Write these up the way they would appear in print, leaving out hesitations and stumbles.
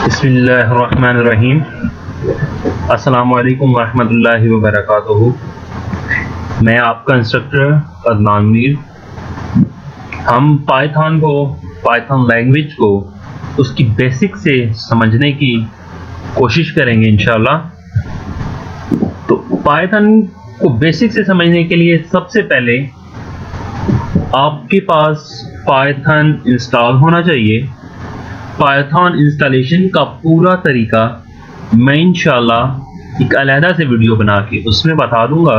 बिस्मिल्लाहिर्रहमानिर्रहीम। अस्सलामुअलैकुम वरहमतुल्लाहि वबरकातुहू। मैं आपका इंस्ट्रक्टर अदनान मीर। हम पाइथन लैंग्वेज को उसकी बेसिक से समझने की कोशिश करेंगे इंशाल्लाह। तो पाइथन को बेसिक से समझने के लिए सबसे पहले आपके पास पाइथन इंस्टॉल होना चाहिए। पाइथन इंस्टॉलेशन का पूरा तरीका मैं इंशाल्लाह एक अलहदा से वीडियो बना के उसमें बता दूंगा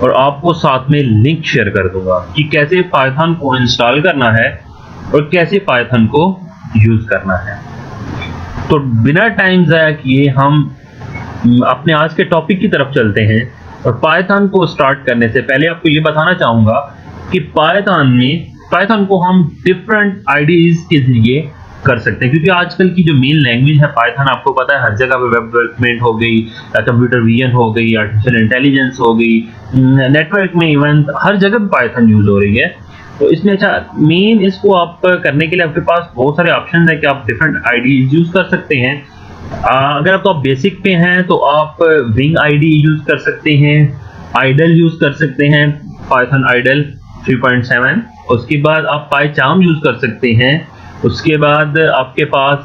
और आपको साथ में लिंक शेयर कर दूंगा कि कैसे पाइथन को इंस्टॉल करना है और कैसे पाइथन को यूज करना है। तो बिना टाइम ज़ाया किए हम अपने आज के टॉपिक की तरफ चलते हैं। और पाइथन को स्टार्ट करने से पहले आपको ये बताना चाहूँगा कि पाइथन को हम डिफरेंट आईडीज़ के जरिए कर सकते हैं, क्योंकि आजकल की जो मेन लैंग्वेज है पाइथन, आपको पता है हर जगह पे वेब डेवलपमेंट हो गई, कंप्यूटर विजन हो गई, आर्टिफिशियल इंटेलिजेंस हो गई, नेटवर्क में इवन हर जगह पाइथन यूज हो रही है। तो इसमें अच्छा मेन इसको आप करने के लिए आपके पास बहुत सारे ऑप्शन है कि आप डिफरेंट आईडीज यूज कर सकते हैं। अगर आप बेसिक पे हैं तो आप विंग आईडी यूज कर सकते हैं, आइडल यूज कर सकते हैं, पाइथन आइडल 3.7। उसके बाद आप पाइचार्म यूज कर सकते हैं। उसके बाद आपके पास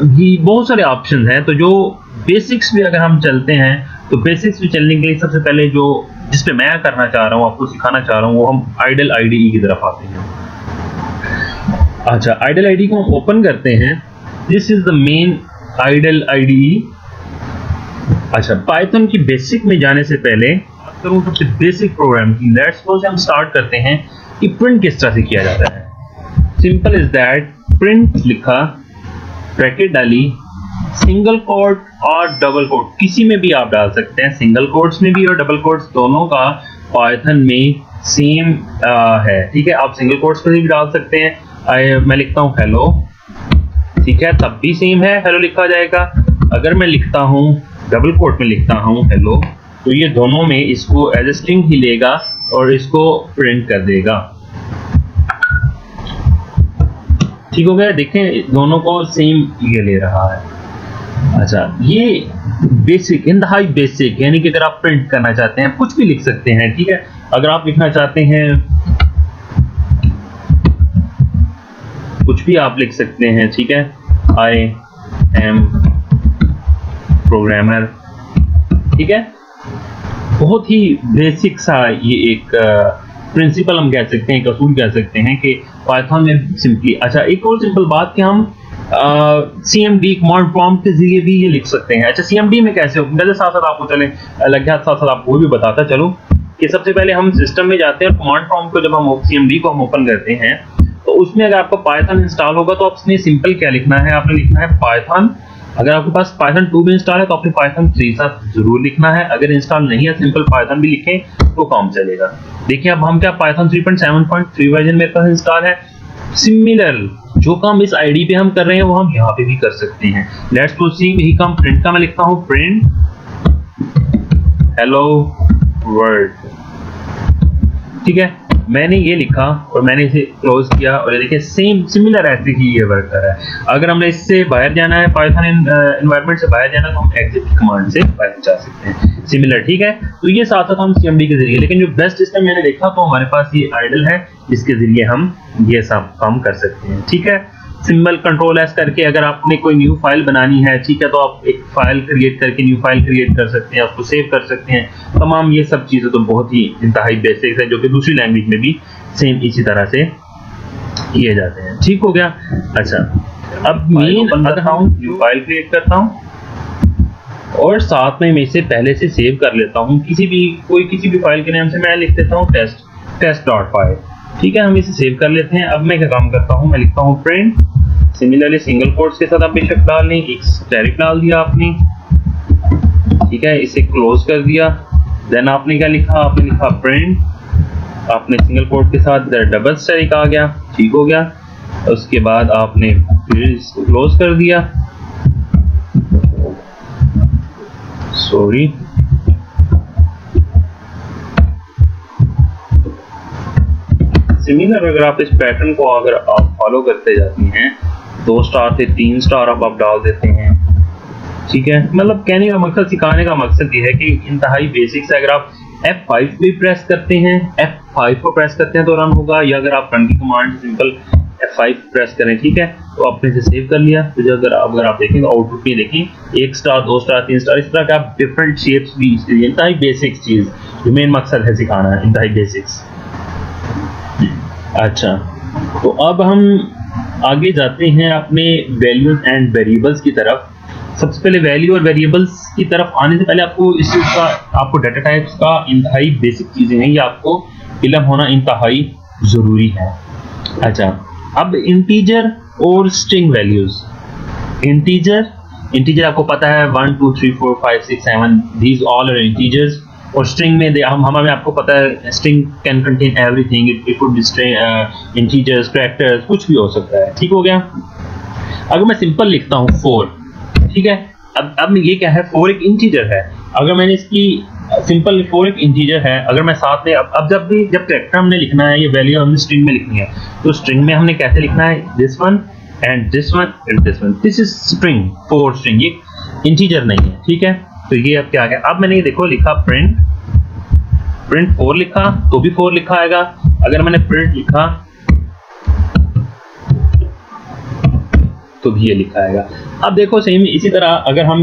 भी बहुत सारे ऑप्शन हैं। तो जो बेसिक्स भी अगर हम चलते हैं तो बेसिक्स भी चलने के लिए सबसे पहले जिस पे मैं करना चाह रहा हूँ, आपको सिखाना चाह रहा हूँ, वो हम आइडल आईडीई की तरफ आते हैं। अच्छा, आइडल आईडी को हम ओपन करते हैं। This is the main IDLE IDE. अच्छा, पाइथन की बेसिक में जाने से पहले बात करूँ सबसे बेसिक प्रोग्राम की। लेट्स सपोज हम स्टार्ट करते हैं कि प्रिंट किस तरह से किया जाता है। सिंपल इज दैट, प्रिंट लिखा, ब्रैकेट डाली, सिंगल कोट और डबल कोट किसी में भी आप डाल सकते हैं। सिंगल कोट्स में भी और डबल कोट्स दोनों का पाइथन में सेम है, ठीक है। आप सिंगल कोट्स में भी डाल सकते हैं। मैं लिखता हूं हेलो, ठीक है, तब भी सेम है, हेलो लिखा जाएगा। अगर मैं लिखता हूं डबल कोट में लिखता हूं हेलो, तो ये दोनों में इसको एज ए स्ट्रिंग ही लेगा और इसको प्रिंट कर देगा। ठीक हो गया, देखें दोनों को सेम ये ले रहा है। अच्छा, ये बेसिक, इंतहाई बेसिक, यानी कि अगर आप प्रिंट करना चाहते हैं कुछ भी लिख सकते हैं, ठीक है। अगर आप लिखना चाहते हैं कुछ भी आप लिख सकते हैं, ठीक है। आई एम प्रोग्रामर, ठीक है। बहुत ही बेसिक सा ये एक प्रिंसिपल हम कह सकते हैं, असूल कह सकते हैं कि पाइथन में सिंपली। अच्छा, एक और सिंपल बात कि हम CMD कमांड प्रॉम्प्ट के जरिए भी ये लिख सकते हैं। अच्छा, CMD में कैसे हो, मेरे साथ साथ आपको चले लग गया, साथ साथ आपको भी बताता चलो कि सबसे पहले हम सिस्टम में जाते हैं और कमांड प्रॉम्प्ट को जब हम CMD को हम ओपन करते हैं तो उसमें अगर आपका पाइथन इंस्टॉल होगा तो आपने सिंपल क्या लिखना है, आपने लिखना है पाइथन। अगर आपके पास पाइथन 2 भी इंस्टॉल है तो आपने पाइथन 3 साथ जरूर लिखना है। अगर इंस्टॉल नहीं है, सिंपल पाइथन भी लिखें तो काम चलेगा। देखिए अब हम क्या पाइथन 3.7.3 वर्जन मेरे पास इंस्टॉल है। सिमिलर जो काम इस आईडी पे हम कर रहे हैं वो हम यहाँ पे भी कर सकते हैं। Let's proceed. यही काम प्रिंट का मैं लिखता हूँ, प्रिंट हेलो वर्ल्ड, ठीक है। मैंने ये लिखा और मैंने इसे क्लोज किया और ये देखिए सेम सिमिलर ऐसे ही ये वर्क कर रहा है। अगर हमने इससे बाहर जाना है, पाइथन एनवायरनमेंट से बाहर जाना है, तो हम एग्जिट कमांड से बाहर जा सकते हैं। सिमिलर, ठीक है। तो ये साथ साथ हम CMD के जरिए, लेकिन जो बेस्ट सिस्टम मैंने देखा तो हमारे पास ये आइडल है, जिसके जरिए हम ये सब काम कर सकते हैं, ठीक है। सिंबल कंट्रोल एस करके अगर आपने कोई न्यू फाइल बनानी है, ठीक है, तो आप एक फाइल क्रिएट करके न्यू फाइल क्रिएट कर सकते हैं, उसको सेव कर सकते हैं। तमाम ये सब चीजें तो बहुत ही इंतहाई बेसिक है, जो कि दूसरी लैंग्वेज में भी सेम इसी तरह से किए जाते हैं। ठीक हो गया। अच्छा, अब मेन न्यू फाइल क्रिएट करता हूँ और साथ में मैं इसे पहले से सेव कर लेता हूँ। किसी भी फाइल के नाम से मैं लिख देता हूँ test.py, ठीक है। हम इसे सेव कर लेते हैं। अब मैं क्या काम करता हूँ, मैं लिखता हूँ प्रिंट, सिमिलरली सिंगल कोट्स के साथ आप बेशक डाल लें, एक स्टैटिक डाल दिया आपने, ठीक है, इसे क्लोज कर दिया। देन आपने क्या लिखा, आपने लिखा प्रिंट, आपने सिंगल कोट के साथ डबल स्टैटिक आ गया, ठीक हो गया। उसके बाद आपने फिर इसको क्लोज कर दिया, सॉरी, सिमिलर अगर आप इस पैटर्न को अगर आप फॉलो करते जाती हैं 2 स्टार थे 3 स्टार अब आप डाल देते हैं। ठीक है, मतलब कहने का मकसद, सिखाने का मकसद ये है कि इंतहाई बेसिक से अगर आप F5 भी प्रेस करते हैं, F5 को प्रेस करते हैं तो रन होगा, या अगर आप रन की कमांड सिंपल F5 प्रेस करें, ठीक है, तो आपने इसे सेव कर लिया। तो अगर आप देखें तो आउटपुट में देखें 1 स्टार 2 स्टार 3 स्टार, इस तरह का आप डिफरेंट शेप्स भी, इंतहाई बेसिक चीज, जो मेन मकसद है सिखाना, इंतहाई बेसिक्स। अच्छा, तो अब हम आगे जाते हैं अपने वैल्यूज एंड वेरिएबल्स की तरफ। सबसे पहले वैल्यू और वेरिएबल्स की तरफ आने से पहले आपको डाटा टाइप्स का इंतहाई बेसिक चीजें हैं, ये आपको इल्म होना इंतहाई जरूरी है। अच्छा, अब इंटीजर और स्ट्रिंग वैल्यूज। इंटीजर आपको पता है 1 2 3 4 5 6 7, दीज ऑल आर इंटीजर्स। और स्ट्रिंग में हमें आपको पता है string can contain everything, it could be integers, characters, कुछ भी हो सकता है। ठीक हो गया। अगर मैं सिंपल लिखता हूँ 4, ठीक है, अब ये क्या है, 4 एक इंटीजर है। अगर मैंने इसकी सिंपल 4 एक इंटीजर है, अगर मैं साथ में अब जब कैरेक्टर हमने लिखना है, ये वैल्यू हमने स्ट्रिंग में लिखनी है, तो स्ट्रिंग में हमने कैसे लिखना है, this one and this one and this one, this is string, 4 string, ये इंटीजर नहीं है। ठीक है, तो ये अब क्या आ गया, अब मैंने देखो लिखा प्रिंट 4 लिखा तो भी 4 लिखा आएगा। अगर मैंने प्रिंट लिखा तो भी ये लिखा आएगा। अब देखो सेम इसी तरह अगर हम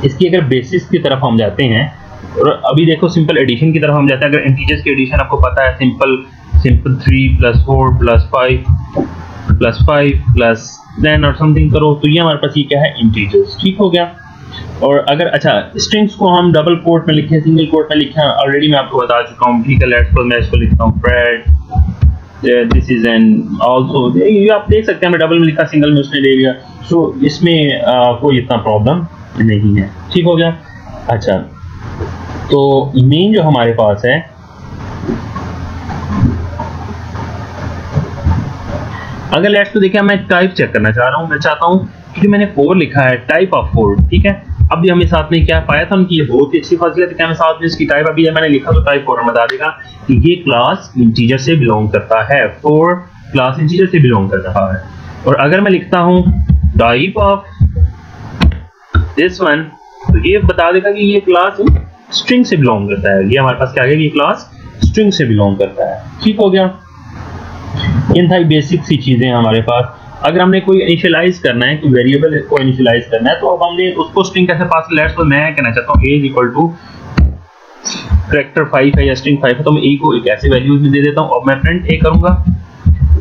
इसकी अगर बेसिस की तरफ हम जाते हैं, और अभी देखो सिंपल एडिशन की तरफ हम जाते हैं। अगर इंटीजर्स की एडिशन आपको पता है, सिंपल 3 + 4 + 5 + 10 और समथिंग करो, तो ये हमारे पास ये क्या है, इंटीजर्स। ठीक हो गया। और अगर अच्छा स्ट्रिंग्स को हम डबल कोट में लिखे, सिंगल कोट में लिखे, ऑलरेडी मैं आपको बता चुका हूँ। ठीक है, लेट्स सपोज मैं इसको लिखता हूँ Fred, this is an also, ये आप देख सकते हैं मैं डबल में लिखा, सिंगल में उसने ले लिया, सो इसमें कोई इतना प्रॉब्लम नहीं है। ठीक हो गया। अच्छा, तो मेन जो हमारे पास है, अगर लेट्स तो देखिए मैं टाइप चेक करना चाह रहा हूँ, मैं चाहता हूँ क्योंकि मैंने 4 लिखा है, टाइप ऑफ 4। ठीक है, अब भी हमें साथ में क्या पाइथन की बहुत ही अच्छी खासियत है कि हमें साथ में इसकी टाइप, अभी जब मैंने लिखा तो टाइप 4 बता देगा कि ये क्लास इंटीजर से बिलोंग करता है, 4 क्लास इंटीजर से बिलोंग कर रहा है। और अगर मैं लिखता हूँ टाइप ऑफ दिस वन, तो ये बता देगा कि ये क्लास स्ट्रिंग से बिलोंग करता है। ये हमारे पास क्या है, ये क्लास स्ट्रिंग से बिलोंग करता है। ठीक हो गया। इन था बेसिक सी चीजें हमारे पास। अगर हमने कोई इनिशियलाइज करना है, कोई वेरिएबल को इनिशियलाइज करना है, तो अब हमने उसको स्ट्रिंग कैसे पास, लेट्स तो मैं कहना चाहता हूँ a = कैरेक्टर 5 है या स्ट्रिंग 5 है, तो मैं a को एक ऐसे वैल्यूज में दे देता हूँ। अब मैं प्रिंट a करूंगा,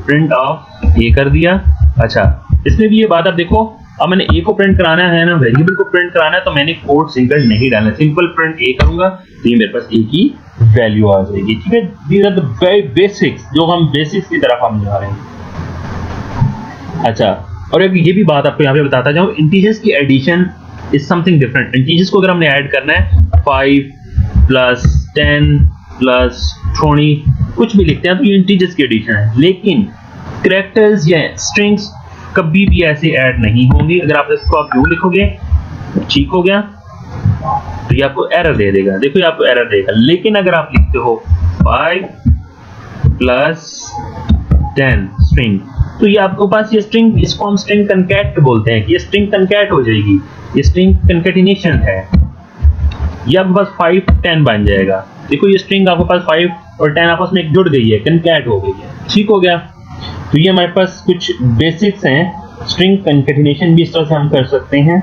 प्रिंट ऑफ a कर दिया। अच्छा, इसमें भी ये बात आप देखो, अब मैंने a को प्रिंट कराना है ना, वेरिएबल को प्रिंट कराना है, तो मैंने कोड सिंगल नहीं डालना, सिंपल प्रिंट a करूंगा, तो ये मेरे पास a की वैल्यू आ जाएगी। ठीक है, these are the very basics, जो हम बेसिक्स की तरफ हम जा रहे हैं। अच्छा, और ये भी बात आपको यहाँ पे बताता जाऊँ, इंटीजर्स की addition is something different. Integers को अगर हमने ऐड करना है 5 + 10 + 20 कुछ भी लिखते हैं, तो ये इंटीजर्स की एडिशन है। लेकिन कैरेक्टर्स या स्ट्रिंग्स कभी भी ऐसे ऐड नहीं होंगे। अगर आप इसको आप यूं लिखोगे, ठीक हो गया, तो ये आपको एरर दे देगा। देखो ये आपको एरर देगा। लेकिन अगर आप लिखते हो 5 + 10 स्ट्रिंग, तो ये आपको पास ये स्ट्रिंग, इसको हम स्ट्रिंग कनकैट बोलते हैं कि ये स्ट्रिंग कनकैट हो जाएगी, ये स्ट्रिंग कनकैटिनेशन है। ये आपके पास 5 10 बन जाएगा। देखो ये स्ट्रिंग आपके पास 5 और 10 आपस में जुड़ गई है, कनकैट हो गई है। ठीक हो गया। तो ये हमारे पास कुछ बेसिक्स हैं। स्ट्रिंग कनकैटिनेशन भी इस तरह से हम कर सकते हैं,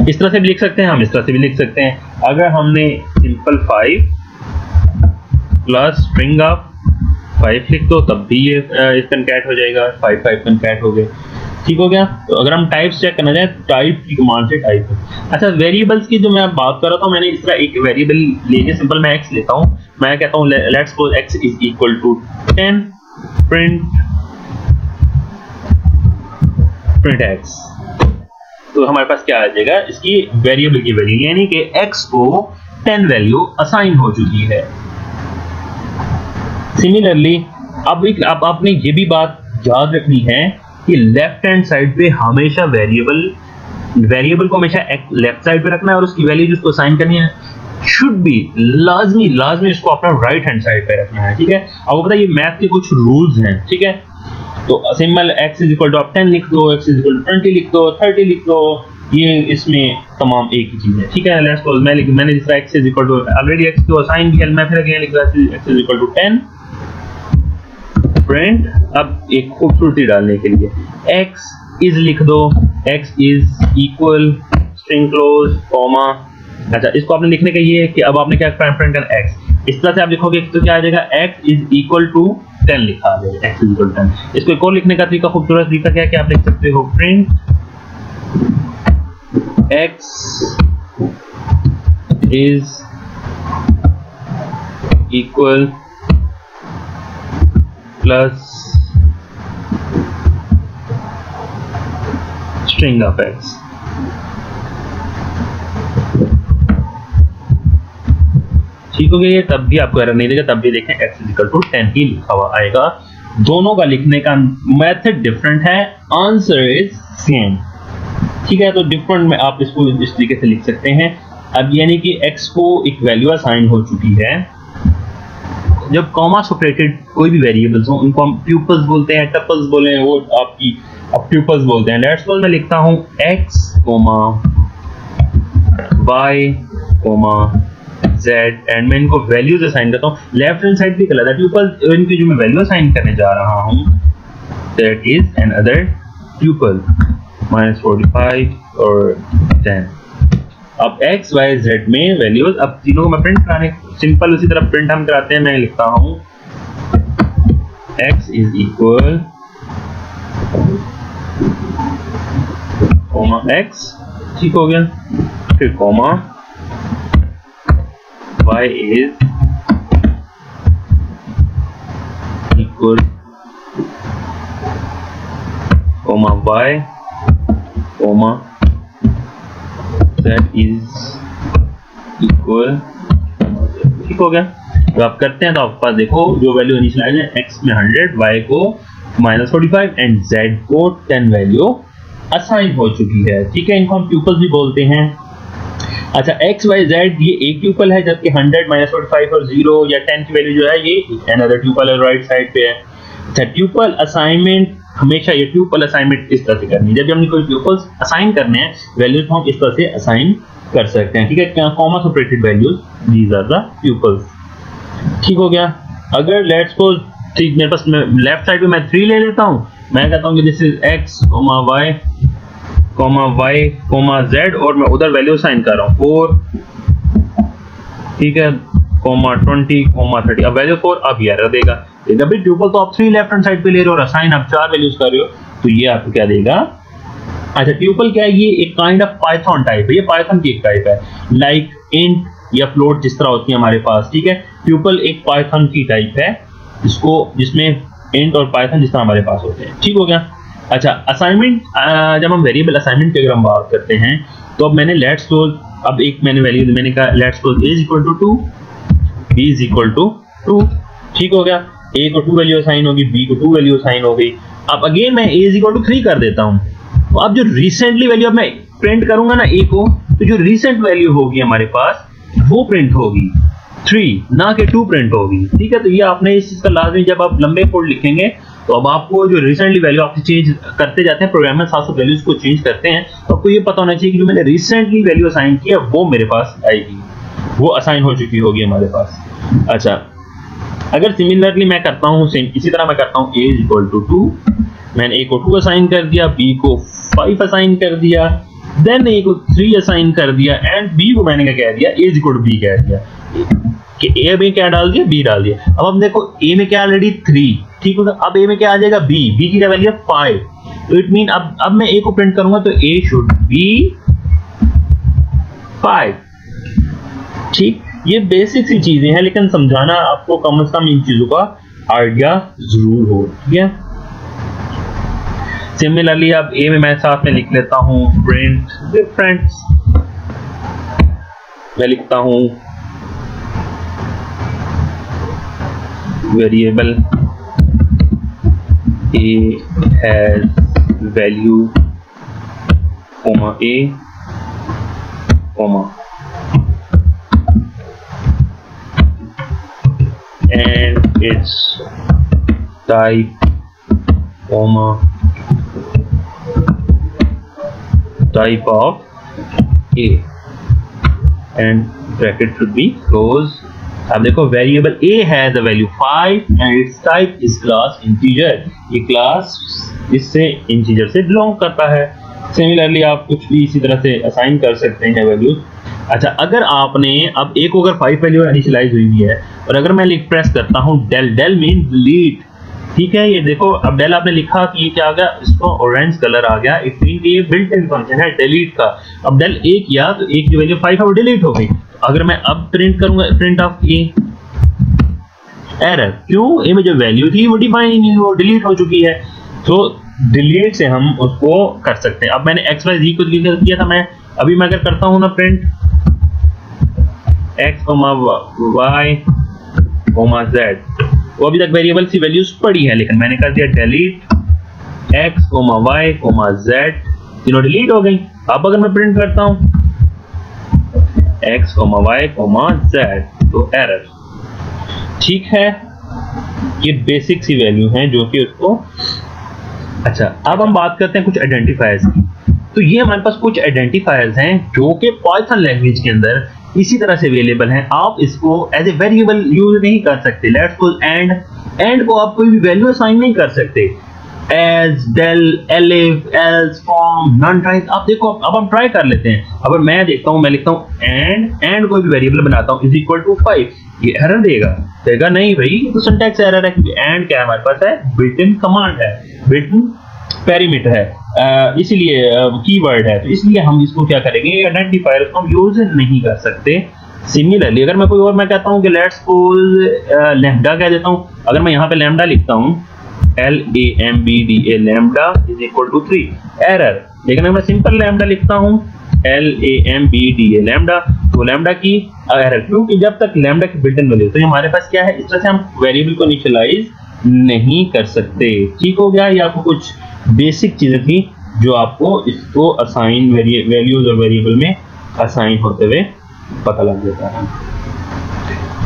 इस तरह से भी लिख सकते हैं, हम इस तरह से भी लिख सकते हैं। अगर हमने सिंपल 5 + स्ट्रिंग ऑफ 5 लिख दो, तब भी ये कनकैट हो जाएगा, 5 5 कनकैट हो गए। ठीक हो गया। तो अगर हम टाइप्स चेक करना चाहें, टाइप की कमांड से टाइप। अच्छा, वेरिएबल्स की जो मैं बात कर रहा था, मैंने इस तरह एक वेरिएबल लेके सिंपल मैं x लेता हूँ, मैं कहता हूँ let's suppose x = 10, print x, तो हमारे पास क्या आ जाएगा, इसकी वेरिएबल की वैल्यू, यानी कि x को 10 वैल्यू असाइन हो चुकी है। सिमिलरली अब आपने ये भी बात याद रखनी है कि लेफ्ट हैंड साइड पे हमेशा वेरिएबल को हमेशा लेफ्ट साइड पे रखना है, और उसकी वैल्यू जिसको असाइन करनी है शुड बी लाजमी इसको अपना राइट हैंड साइड पे रखना है। ठीक है, अब बताइए मैथ के कुछ रूल्स हैं। ठीक है, तो simple x is equal to आप 10 लिख दो, x इज इक्वल टू 20 लिख दो, 30 लिख दो, ये इसमें तमाम एक ही चीज है, ठीक है। लेट्स सपोज मैंने जिस तरह x is equal to already x को असाइन किया, मैं फिर अगेन लिख रहा हूं x is equal to 10 print. अब एक खूबसूरती डालने के लिए x इज लिख दो, x is equal string close comma. अच्छा, इसको आपने लिखने का ये है कि अब आपने क्या प्रिंट करना x, इस तरह से आप लिखोगे तो क्या आ जाएगा x इज इक्वल टू 10 लिखा आ जाएगा, x इज इक्वल टू 10। इसको एक और लिखने का तरीका, खूबसूरत तरीका क्या है कि आप लिख सकते हो print x is equal plus string of x। ठीक हो गया ये, तब भी आपको एरर नहीं देगा, तब भी देखें x is equal to 10 ही लिखा हुआ आएगा। दोनों का लिखने का मेथड डिफरेंट है, आंसर इज सेम, ठीक है। तो डिफरेंट में आप इसको इस तरीके से लिख सकते हैं। अब यानी कि x को एक वैल्यू असाइन हो चुकी है, जब कॉमा सेपरेटेड कोई भी वेरिएबल्स हो उनको हम ट्यूपल्स बोलते हैं, टपल्स बोले हैं, वो आपकी अब ट्यूपल्स बोलते हैं। लेट्स सपोज मैं लिखता हूं x, y, z एंड मैं इनको वैल्यूज असाइन करता हूं। लेफ्ट हैंड साइड भी गलत है, ट्यूपल इनकी जो मैं वैल्यू असाइन करने जा रहा हूं दैट इज अनदर ट्यूपल -45 और 10। अब x, y, z में वैल्यूज, अब तीनों को मैं प्रिंट कराने सिंपल उसी तरह प्रिंट हम कराते हैं। मैं लिखता हूं x is equal comma x, ठीक हो गया, फिर comma y is equal comma y comma z is equal, ठीक हो गया। तो आप करते हैं तो आपके पास देखो जो वैल्यू इनिशियलाइज है x में 100, y को -45 एंड z को 10 वैल्यू असाइन हो चुकी है, ठीक है। इनको हम ट्यूपल्स भी बोलते हैं। अच्छा, x, y, z ये एक ट्यूपल है, जबकि 100, -45 और 0 या 10 की वैल्यू जो है ये अनदर ट्यूपल है, राइट साइड पे है। अच्छा, ट्यूपल असाइनमेंट हमेशा ये ट्यूपल असाइनमेंट इस तरह से करनी है, जब हमने कोई ट्यूपल्स असाइन करने हैं वैल्यूज हम इस तरह से असाइन कर सकते हैं, ठीक है। क्या comma separated values, these are the tuples, ठीक हो गया। अगर लेट्स सपोज ठीक मेरे पास लेफ्ट साइड पे मैं 3 ले लेता हूं, मैं कहता हूं कि this is x, y, z और मैं उधर वैल्यू असाइन कर रहा हूं 4, ठीक है, 20, 30। अब वैल्यू 4 अब ये एरर देगा। जब भी ट्यूपल तो आप 3 लेफ्ट हैंड साइड पे ले रहे हो और असाइन आप 4 वैल्यूज कर रहे हो, तो ये आपको क्या देगा। अच्छा, ट्यूपल क्या है, ये एक काइंड ऑफ पाइथन टाइप है, ये पाइथन की एक टाइप है, लाइक इंट या फ्लोट जिस तरह होती है हमारे पास, ठीक है। ट्यूपल एक पाइथन की टाइप है जिसमें इंट और पाइथन जिस तरह हमारे पास होते हैं, ठीक हो गया। अच्छा, असाइनमेंट, जब हम वेरिएबल असाइनमेंट की अगर हम बात करते हैं तो अब मैंने लेट्स सपोज अब एक मैंने वैल्यू मैंने कहा let's suppose a is equal to 2, b is equal to 2, ठीक हो गया। a को 2 वैल्यू असाइन होगी, b को 2 वैल्यू असाइन हो गई। अब अगेन मैं a इज इक्वल टू 3 कर देता हूं, तो अब जो रिसेंटली वैल्यू अब मैं प्रिंट करूंगा ना a को, तो जो रिसेंट वैल्यू होगी हमारे पास वो प्रिंट होगी 3, ना कि 2 प्रिंट होगी, ठीक है। तो ये आपने इस चीज का लाजमी, जब आप लंबे कोड लिखेंगे तो अब आपको जो रिसेंटली वैल्यू आप चेंज करते जाते हैं, प्रोग्राम में साथ-साथ वैल्यूज को चेंज करते हैं, तो आपको ये पता होना चाहिए कि जो मैंने रिसेंटली वैल्यू असाइन किया वो मेरे पास आएगी, वो असाइन हो चुकी होगी हमारे पास। अच्छा, अगर सिमिलरली मैं करता हूं सेम इसी तरह मैं करता हूं a इज इक्वल टू 2, मैंने a को 2 असाइन कर दिया, b को 5 असाइन कर दिया, देन a को 3 असाइन कर दिया एंड b को मैंने क्या कह दिया, a is equal to b कह दिया कि a में क्या डाल दिया, b डाल दिया। अब देखो a में क्या ऑलरेडी 3, ठीक है, अब a में क्या आ जाएगा b की क्या वैल्यू है 5, तो इट मीन अब मैं a को प्रिंट करूंगा तो a शुड बी 5, ठीक। ये बेसिक सी चीजें हैं, लेकिन समझाना आपको कम से कम इन चीजों का आइडिया जरूर हो, ठीक है। सिमिलरली अब a में मैं साथ में लिख लेता हूं प्रिंट डिफरेंस, मैं लिखता हूं variable a has value comma a comma and its type comma type of a and bracket should be close. अब देखो वेरिएबल a है the value 5 and it's type is class integer, ये class इससे integer से belong करता है। Similarly आप कुछ भी इसी तरह से असाइन कर सकते हैं वैल्यूज। अच्छा, अगर आपने अब a को अगर 5 वैल्यू इनिशियलाइज हुई है और अगर मैं प्रेस करता हूँ डेल, डेल मीन डिलीट, ठीक है। ये देखो अब डेल आपने लिखा कि ये क्या आ गया, इसको ऑरेंज कलर आ गया, इट मीन ये बिल्ट इन फंक्शन है डिलीट का। अब डेल a किया तो a की वैल्यू 5 है वो डिलीट हो गई। अगर मैं अब प्रिंट करूंगा प्रिंट ऑफ a एरर, क्यों, a में जो वैल्यू थी वो डिफाइन नहीं, वो डिलीट हो चुकी है। तो डिलीट से हम उसको कर सकते हैं। अब मैंने x y z को किया था, मैं अभी मैं अगर करता हूं ना प्रिंट x y z, वो अभी तक वेरिएबल सी वैल्यूज पड़ी है, लेकिन मैंने कर दिया डिलीट x y z, तीनों डिलीट हो गई। अब अगर मैं प्रिंट करता हूं x y z तो एरर, ठीक है। ये बेसिक सी वैल्यू हैं जो कि उसको। अच्छा, अब हम बात करते हैं कुछ आइडेंटिफायर्स की। तो ये हमारे पास कुछ आइडेंटिफायर्स हैं जो कि पाइथन लैंग्वेज के अंदर इसी तरह से अवेलेबल हैं। आप इसको एज ए वेरिएबल यूज नहीं कर सकते। लेट्स सपोज एंड को आप कोई भी वैल्यू असाइन नहीं कर सकते। As, del, elif, else, from, none tries. आप देखो, अब हम ट्राई कर लेते हैं। अब मैं देखता हूं, मैं लिखता हूं एंड कोई भी वेरिएबल बनाता हूं इज इक्वल टू 5, ये एरर देगा नहीं भाई, तो सिंटैक्स एरर है, क्योंकि एंड क्या हमारे पास है, बिल्ट इन कमांड है, बिल्ट इन पैरामीटर है, इसलिए कीवर्ड है, तो इसलिए हम इसको क्या करेंगे, आइडेंटिफायर को हम यूज नहीं कर सकते। सिमिलरली अगर मैं कोई और मैं कहता हूं कि लेट्स सपोज लैम्डा कह देता हूं, अगर मैं यहां पे लैम्डा लिखता हूं LAMBDA lambda is equal to 3, error. लेकिन अगर मैं सिंपल लैम्डा लिखता हूं LAMBDA लैम्डा, तो लैम्डा की एरर, क्योंकि जब तक लैम्डा की बिल्ट इन वैल्यू, तो हमारे पास क्या है, इस तरह से हम वेरिएबल को इनिशियलाइज नहीं कर सकते। ठीक हो गया। ये आपको कुछ बेसिक चीजें थी जो आपको इसको असाइन वैल्यूज और वेरिएबल में असाइन होते हुए पता लग जाता है।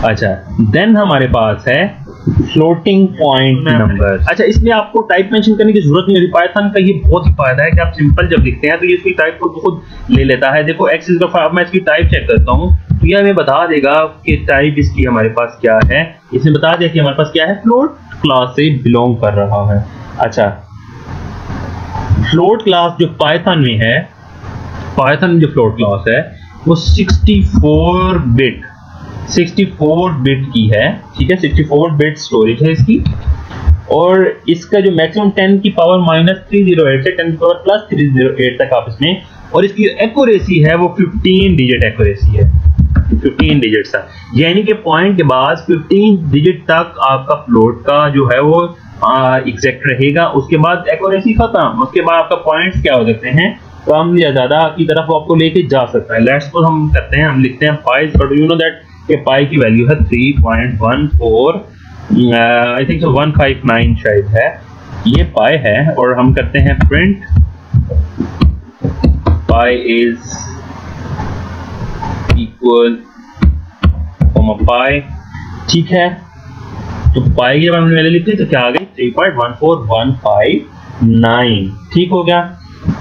अच्छा, देन हमारे पास है फ्लोटिंग पॉइंट नंबर। अच्छा, इसमें आपको टाइप मेंशन करने की जरूरत नहीं होती। पाइथन का ये बहुत ही फायदा है कि आप सिंपल जब लिखते हैं तो ये इसकी टाइप को खुद ले लेता है। देखो x इज द, मैं इसकी टाइप चेक करता हूँ तो यह हमें बता देगा कि टाइप इसकी हमारे पास क्या है। इसने बता दिया कि हमारे पास क्या है, फ्लोट क्लास से बिलोंग कर रहा है। अच्छा, फ्लोट क्लास जो पाइथन में है, पाइथन में जो फ्लोट क्लास है वो 64 बिट की है, ठीक है। 64 बिट स्टोरेज है इसकी, और इसका जो मैक्सिमम 10 की पावर -308 से 10 की पावर +308 तक आप इसमें, और इसकी एक्यूरेसी है वो 15 डिजिट एक्यूरेसी है, 15 डिजिट तक, यानी कि पॉइंट के बाद 15 डिजिट तक आपका फ्लोट का जो है वो एग्जैक्ट रहेगा। उसके बाद एक्यूरेसी खत्म, उसके बाद आपका पॉइंट्स क्या हो सकते हैं, कम या ज्यादा की तरफ वो आपको लेके जा सकता है। लेट्स सपोज हम करते हैं, हम लिखते हैं पाई, बट यू नो दैट कि पाई की वैल्यू है 3.14, आई थिंक सो 159 शायद है, ये पाई है। और हम करते हैं print pi is equal pi, ठीक है। तो पाई के बारे में लिखते हैं तो क्या आ गई, 3.14159, ठीक हो गया।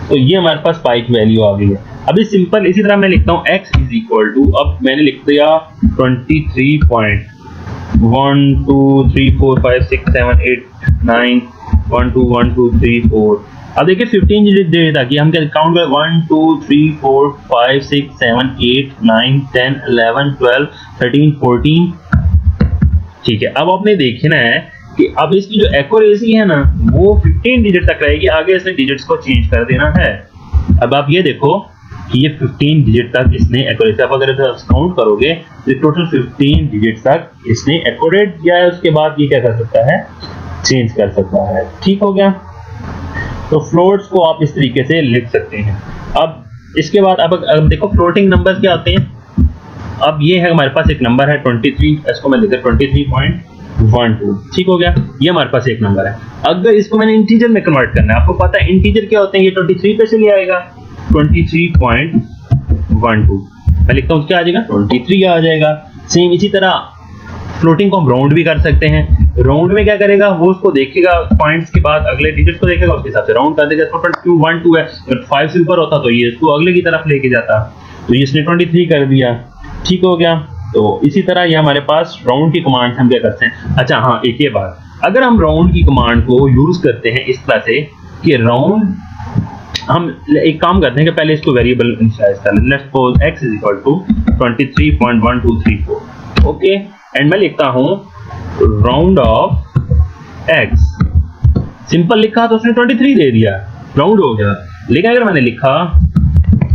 तो ये हमारे पास पाई की वैल्यू आ गई है। अभी सिंपल इसी तरह मैं लिखता हूँ x इज इक्वल टू, अब मैंने लिख दिया 23.12345678912123 अब देखिए 15 डिजिट दे ताकि हम क्या काउंट करें, 1 2 3 4 5 6 7 8 9 10 11 12 13 14, ठीक है। अब आपने देखना है कि अब इसकी जो एक्यूरेसी है ना वो 15 डिजिट तक रहेगी, आगे इसने डिजिट्स को चेंज कर देना है। अब आप ये देखो कि ये 15 डिजिट तक इसने एक्यूरेसी, आप अगर काउंट करोगे तो टोटल 15 डिजिट तक इसने एक्यूरेट किया है। उसके बाद ये क्या कर सकता है, चेंज कर सकता है, ठीक हो गया। तो फ्लोट्स को आप इस तरीके से लिख सकते हैं। अब इसके बाद अब देखो फ्लोटिंग नंबर क्या आते हैं। अब ये है हमारे पास एक नंबर है 23, इसको मैं लिखता हूं 23.12, ठीक हो गया। ये हमारे पास एक नंबर है। अगर इसको मैंने इंटीजर में कन्वर्ट करना है, आपको पता है इंटीजर क्या होते हैं, ये 23 पे से ले आएगा 23.12, मैं लिखता हूँ क्या आ जाएगा, 23 आ जाएगा। सेम इसी तरह फ्लोटिंग को हम राउंड भी कर सकते हैं। राउंड में क्या करेगा, वो उसको देखेगा पॉइंट्स के बाद अगले डिजिट को देखेगा, उसके हिसाब से राउंड कर देगा। 22 1 2 है, अगर 5 से ऊपर होता तो ये इसको अगले की तरफ लेके जाता, तो ये इसने 23 कर दिया। ठीक हो गया। तो इसी तरह ये हमारे पास राउंड की कमांड हम क्या करते हैं। अच्छा हाँ, एक ये बात, अगर हम राउंड की कमांड को यूज करते हैं इस तरह से कि राउंड, हम एक काम करते हैं कि पहले इसको वेरिएबल इनिशियलाइज कर लें। Let's suppose x is equal to 23.1234। Okay, and मैं लिखता हूं राउंड ऑफ x। सिंपल लिखा तो उसने 23 दे दिया, राउंड हो गया। लेकिन अगर मैंने लिखा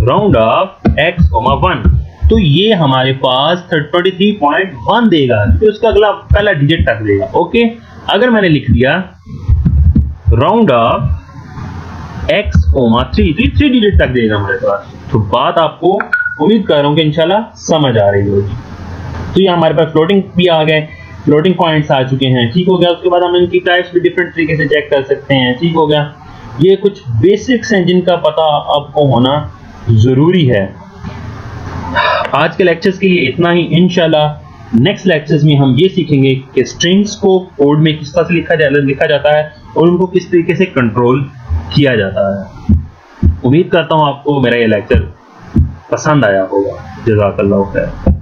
राउंड ऑफ x, 1, तो ये हमारे पास 23.1 देगा, तो उसका अगला पहला डिजिट तक देगा। ओके, अगर मैंने लिख दिया राउंड ऑफ x, 3 डिजिट तक देगा हमारे पास। तो बात आपको उम्मीद कर रहा हूं कि इंशाल्लाह समझ आ रही होगी। तो ये हमारे पास फ्लोटिंग भी आ गए, फ्लोटिंग पॉइंट्स आ चुके हैं। ठीक हो गया। उसके बाद हम इनकी टाइप्स भी डिफरेंट तरीके से चेक कर सकते हैं। ठीक हो गया। ये कुछ बेसिक्स हैं जिनका पता आपको होना जरूरी है। आज के लेक्चर्स के लिए इतना ही। इंशाल्लाह नेक्स्ट लेक्चर्स में हम ये सीखेंगे कि स्ट्रिंग्स को कोड में किस तरह से लिखा जाता है और उनको किस तरीके से कंट्रोल किया जाता है। उम्मीद करता हूं आपको मेरा ये लेक्चर पसंद आया होगा। जज़ाकल्लाह खैर।